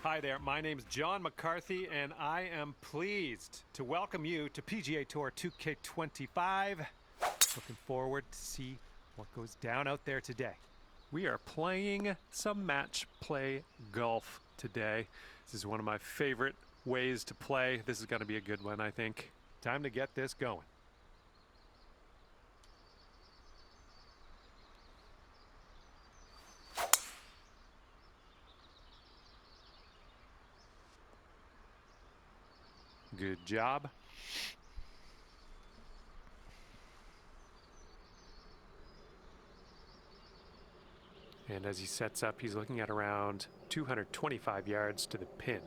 Hi there, my name's John McCarthy, and I am pleased to welcome you to PGA Tour 2K25. Looking forward to see what goes down out there today. We are playing some match play golf today. This is one of my favorite ways to play. This is going to be a good one, I think. Time to get this going. Good job. And as he sets up, he's looking at around 225 yards to the pin.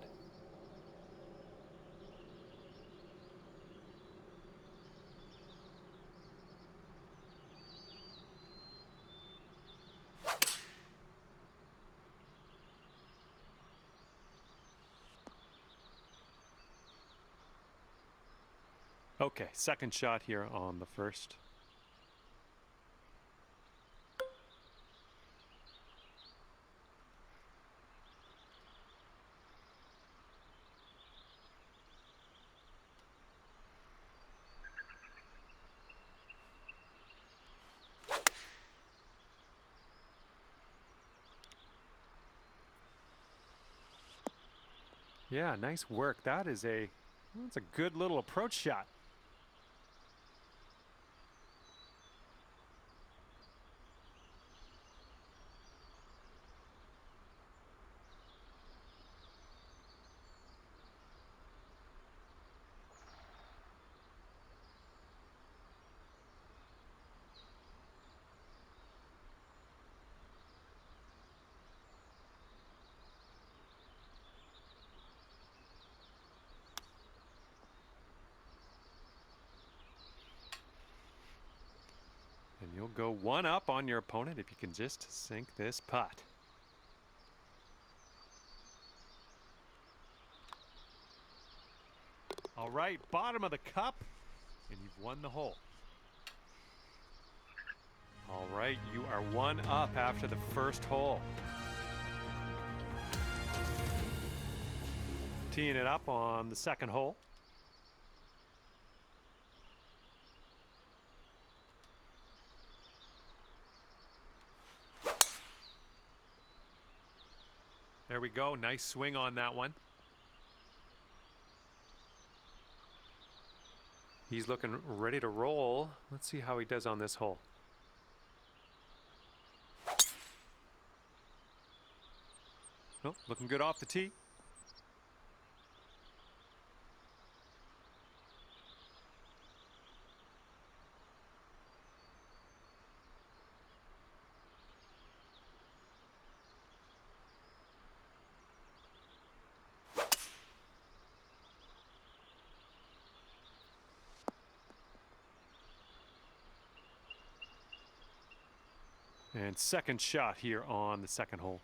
Okay, second shot here on the first. Yeah, nice work. That's a good little approach shot. And you'll go one up on your opponent if you can just sink this putt. All right, bottom of the cup, and you've won the hole. All right, you are one up after the first hole. Teeing it up on the second hole. There we go, nice swing on that one. He's looking ready to roll. Let's see how he does on this hole. Oh, looking good off the tee. And second shot here on the second hole.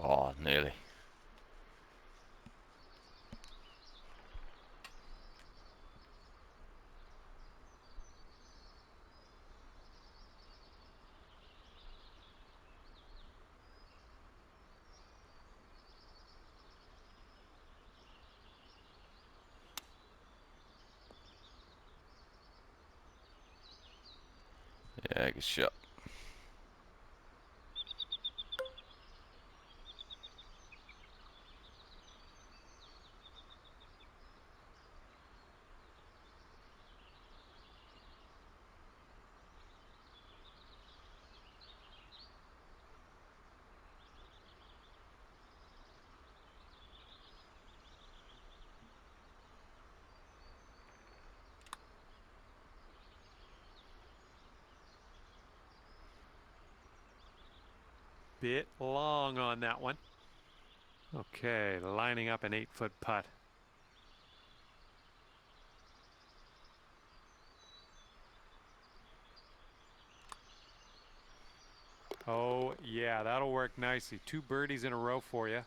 Oh, nearly. Yeah, good shot. bit long on that one. Okay, lining up an 8-foot putt. Oh, yeah, that'll work nicely. 2 birdies in a row for you.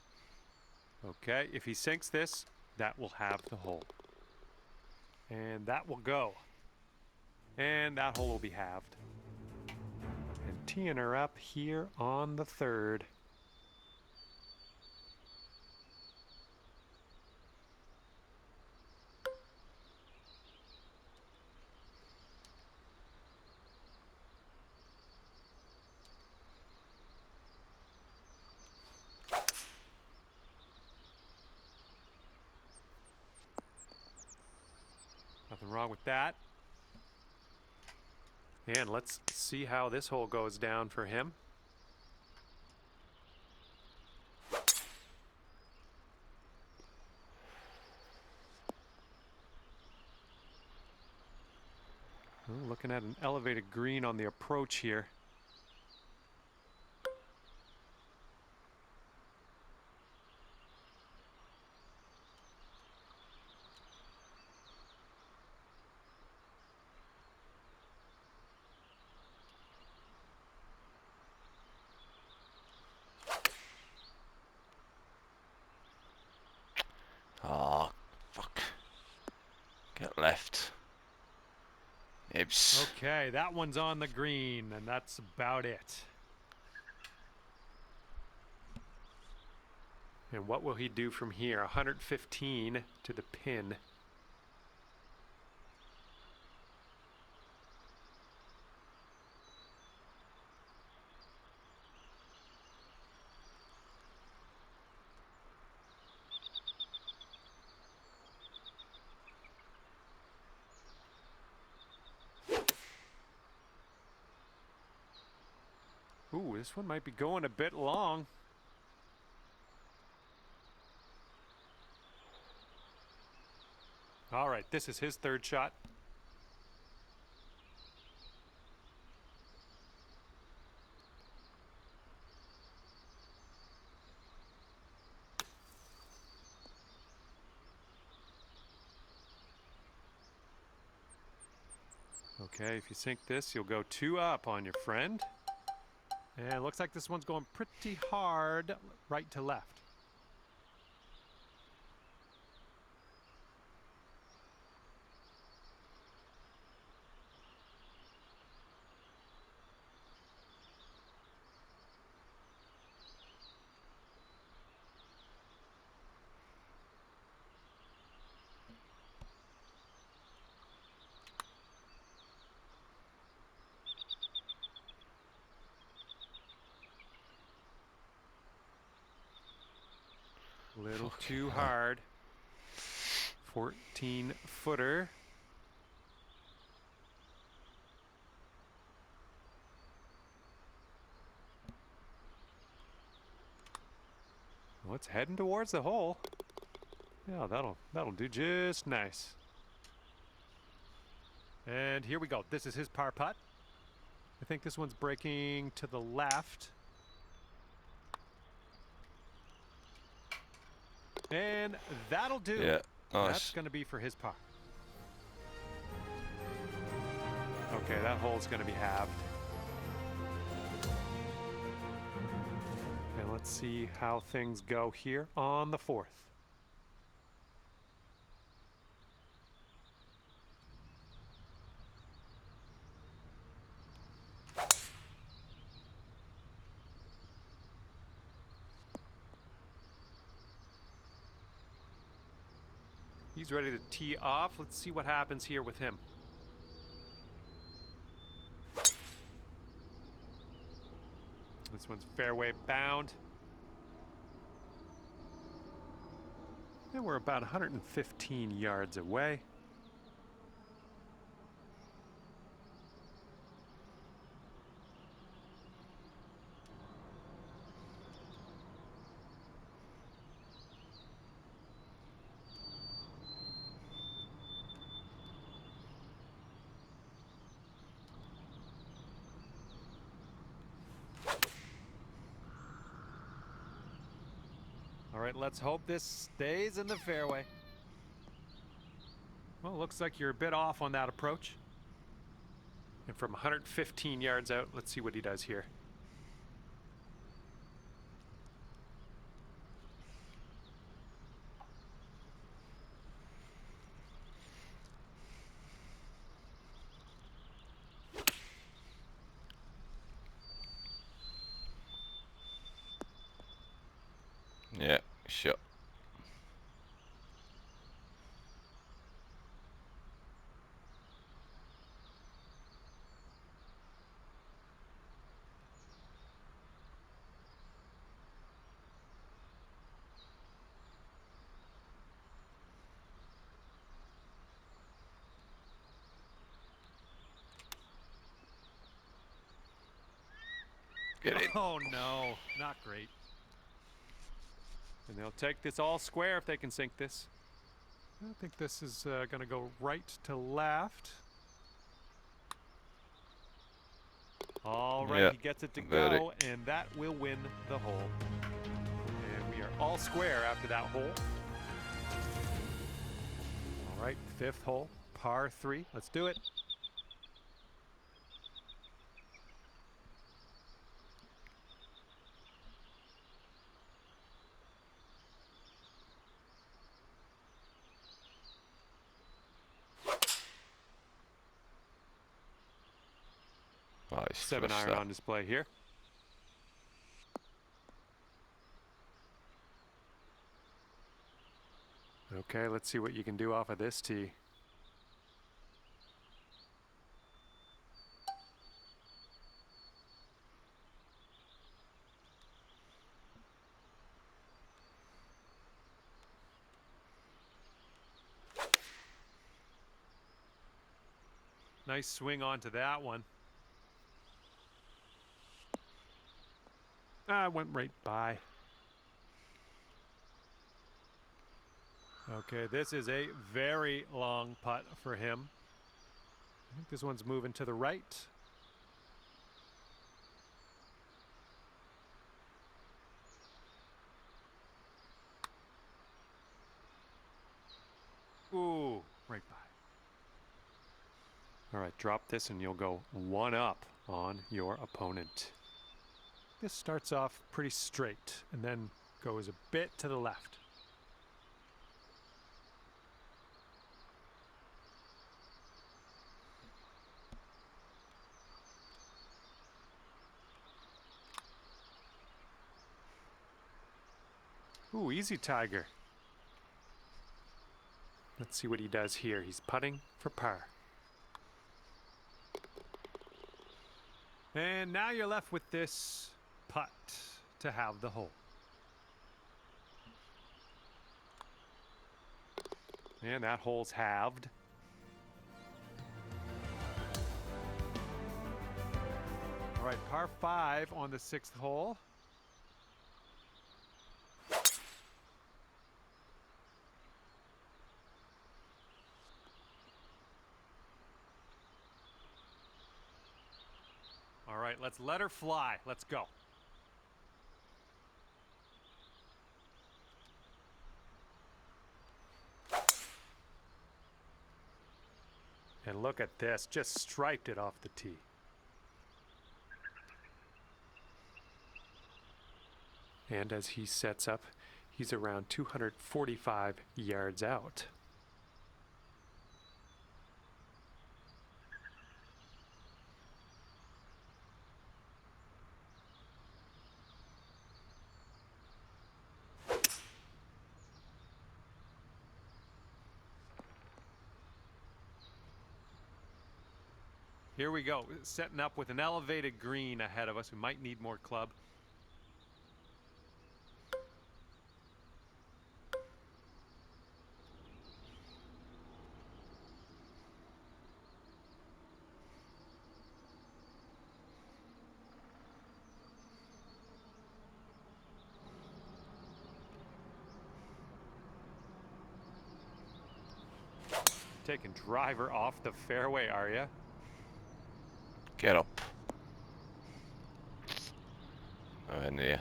Okay, if he sinks this, that will have the hole. And that will go. And that hole will be halved. And teeing her up here on the 3rd. Nothing wrong with that. And let's see how this hole goes down for him. Well, looking at an elevated green on the approach here. Oh, fuck. Get left. Nibz. Okay, that one's on the green, and that's about it. And what will he do from here? 115 to the pin. Ooh, this one might be going a bit long. All right, this is his 3rd shot. Okay, if you sink this, you'll go 2 up on your friend. And it looks like this one's going pretty hard right to left. A little too hard. 14-footer. Well, it's heading towards the hole. Yeah, that'll do just nice. And here we go. This is his par putt. I think this one's breaking to the left. And that'll do. Yeah, nice. That's going to be for his par. Okay, that hole's going to be halved. And let's see how things go here on the 4th. He's ready to tee off. Let's see what happens here with him. This one's fairway bound. And we're about 115 yards away. right, let's hope this stays in the fairway. Well, looks like you're a bit off on that approach. And from 115 yards out, let's see what he does here. Yeah, sure. Get it. Oh no, not great. And they'll take this all square if they can sink this. I think this is going to go right to left. All right, Yeah, he gets it to birdie. go, and that will win the hole. And we are all square after that hole. All right, fifth hole, par 3. Let's do it. Nice. 7 flush iron that. on display here. Okay, let's see what you can do off of this tee. Nice swing onto that one. Went right by. Okay, this is a very long putt for him. I think this one's moving to the right. Ooh, right by. All right, drop this and you'll go 1 up on your opponent. This starts off pretty straight and then goes a bit to the left. Ooh, easy Tiger. Let's see what he does here. He's putting for par. And now you're left with this putt to have the hole. And that hole's halved. All right, par 5 on the 6th hole. All right, let's let her fly. Let's go. And look at this, just striped it off the tee. And as he sets up, he's around 245 yards out. Here we go, setting up with an elevated green ahead of us. We might need more club. Taking driver off the fairway, are ya? Get up. Oh, near.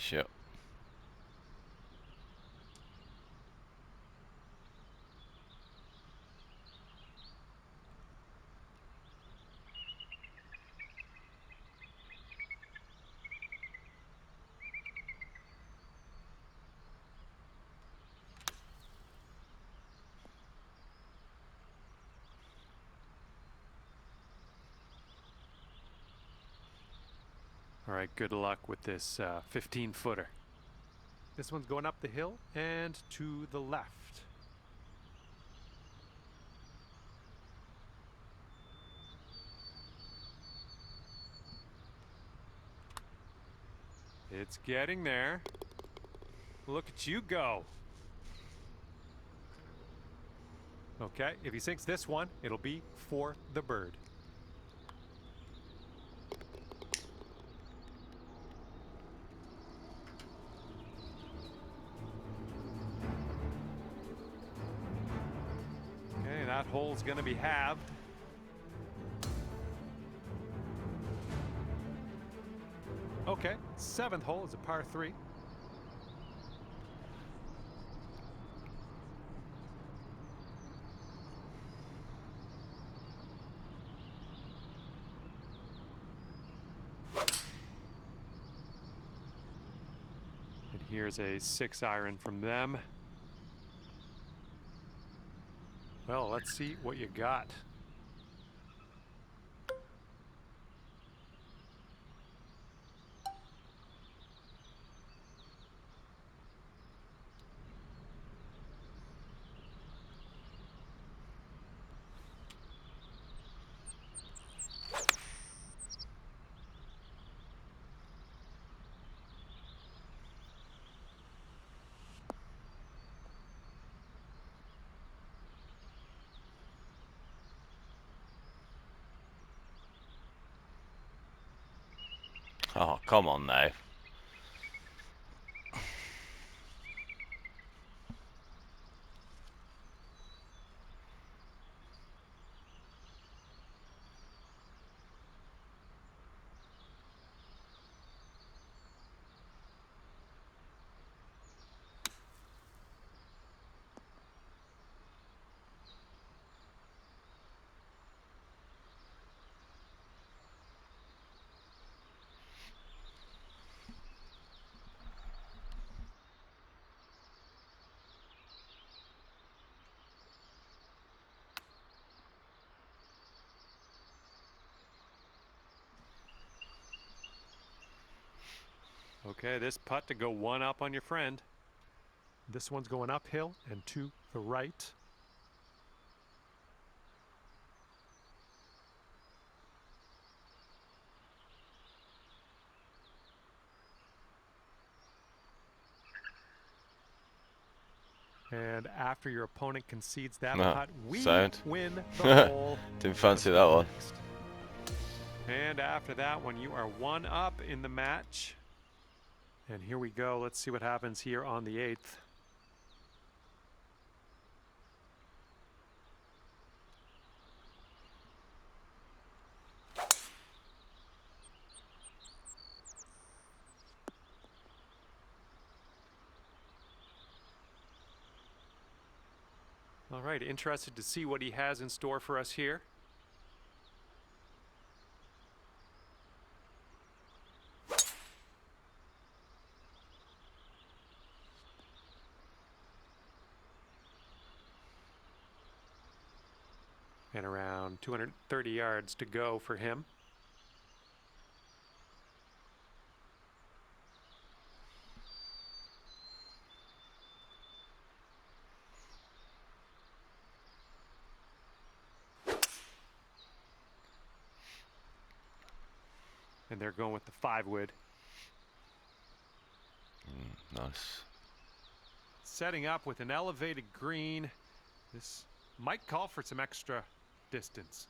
Sure. All right, good luck with this 15-footer. This one's going up the hill and to the left. It's getting there. Look at you go. Okay, if he sinks this one, it'll be for the bird. Okay, that hole's gonna be halved. Okay, 7th hole is a par 3. And here's a 6-iron from them. Well, let's see what you got. Oh, come on now. Okay, this putt to go one up on your friend. This one's going uphill and to the right. And after your opponent concedes that putt, we sound. win the hole. Didn't fancy that one. Next. And after that one, you are 1 up in the match. And here we go. Let's see what happens here on the 8th. All right, interested to see what he has in store for us here. And around 230 yards to go for him. And they're going with the 5-wood. Nice. Setting up with an elevated green. This might call for some extra distance.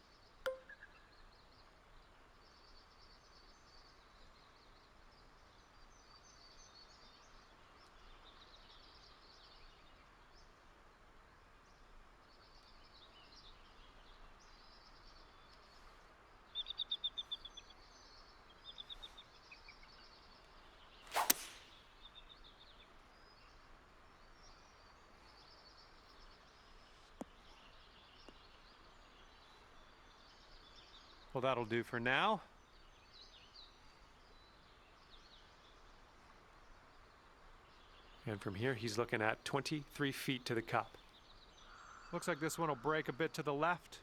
Well, that'll do for now. And from here, he's looking at 23 feet to the cup. Looks like this one will break a bit to the left.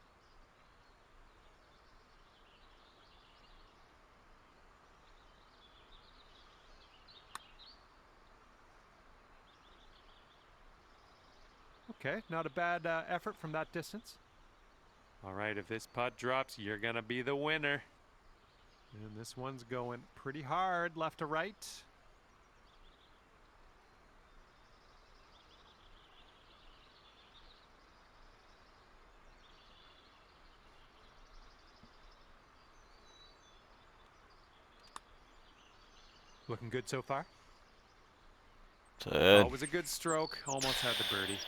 Okay, not a bad effort from that distance. All right, if this putt drops, you're gonna be the winner. And this one's going pretty hard, left to right. Looking good so far. Good. Always a good stroke. Almost had the birdie.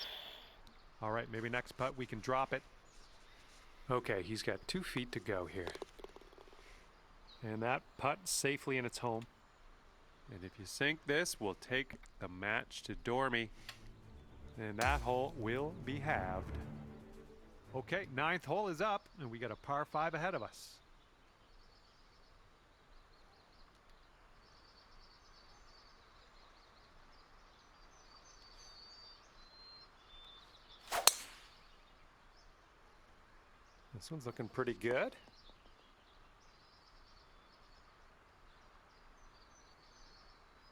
All right, maybe next putt we can drop it. Okay, he's got 2 feet to go here. And that putt safely in its home. And if you sink this, we'll take the match to Dormy. And that hole will be halved. Okay, 9th hole is up, and we got a par 5 ahead of us. This one's looking pretty good.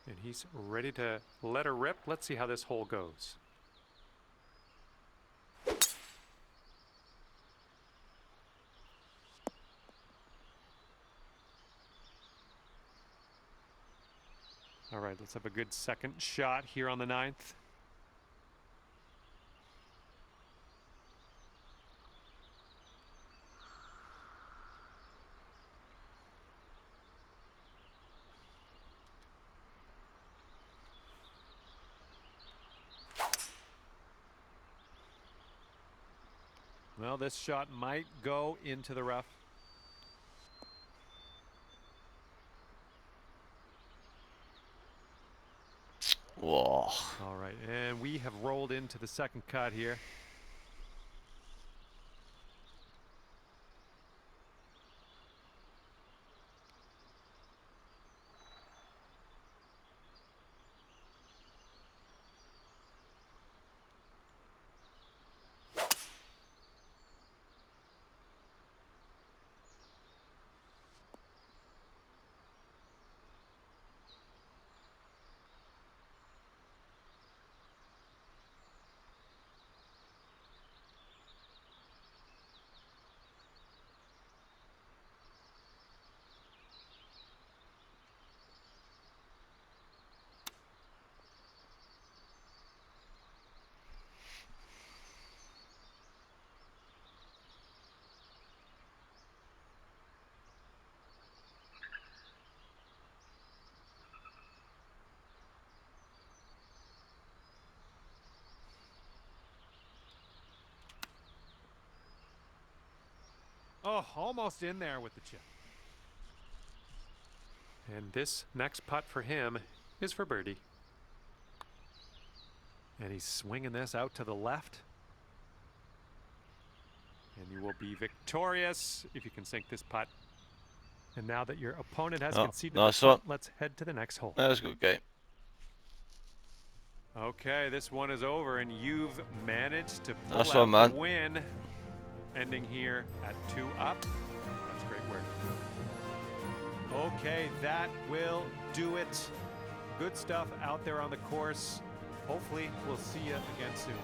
And he's ready to let her rip. Let's see how this hole goes. All right, let's have a good second shot here on the 9th. Well, this shot might go into the rough. Whoa. All right, and we have rolled into the second cut here. Oh, almost in there with the chip. And this next putt for him is for birdie. And he's swinging this out to the left. And you will be victorious if you can sink this putt. And now that your opponent has conceded the putt, let's head to the next hole. That was a good game. Okay, this one is over, and you've managed to pull Nice out one, man. the win, ending here at 2 up. That's great work. Okay, that will do it. Good stuff out there on the course. Hopefully, we'll see you again soon.